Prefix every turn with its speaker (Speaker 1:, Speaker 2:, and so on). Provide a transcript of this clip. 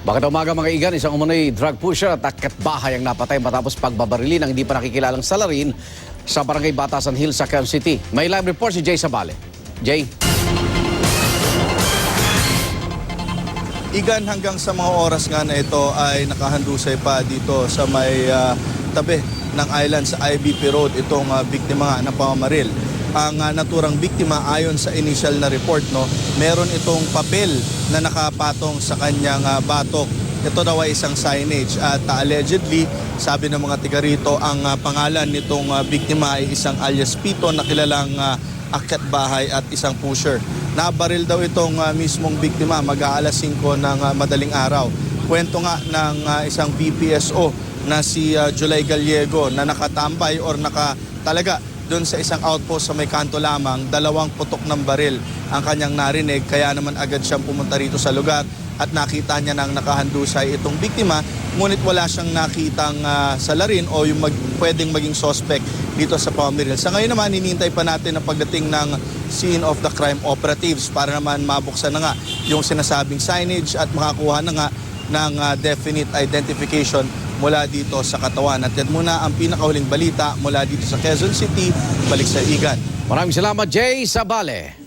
Speaker 1: Bakit umaga mga igan, isang umunoy drug pusher at akatbahay ang napatay matapos pagbabarili ng hindi pa nakikilalang salarin sa Barangay Batasan Hills sa Quezon City. May live report si Jay Sabale. Jay?
Speaker 2: Igan, hanggang sa mga oras nga na ito ay nakahandusay pa dito sa may tabi ng island sa IBP Road itong biktima nga ng pamamaril. Ang naturang biktima ayon sa initial na report, meron itong papel na nakapatong sa kanyang batok. Ito daw ay isang signage at allegedly, sabi ng mga tiga rito, ang pangalan nitong biktima ay isang alias Pito na kilalang akyat bahay at isang pusher. Nabaril daw itong mismong biktima mag-aalas 5 ng madaling araw. Kwento nga ng isang PPSO na si Julay Gallego na nakatambay or nakatalaga doon sa isang outpost sa may kanto lamang, 2 putok ng baril ang kanyang narinig, kaya naman agad siyang pumunta rito sa lugar at nakita niya nang nakahandusay itong biktima, ngunit wala siyang nakitang salarin o yung pwedeng maging suspect dito sa pamamaril. Sa ngayon naman, hinihintay pa natin ang pagdating ng scene of the crime operatives para naman mabuksan na nga yung sinasabing signage at makakuha na nga ng definite identification mula dito sa katawan. At yan muna ang pinakahuling balita mula dito sa Quezon City. Balik sa Igan.
Speaker 1: Maraming salamat, Jay Sabale.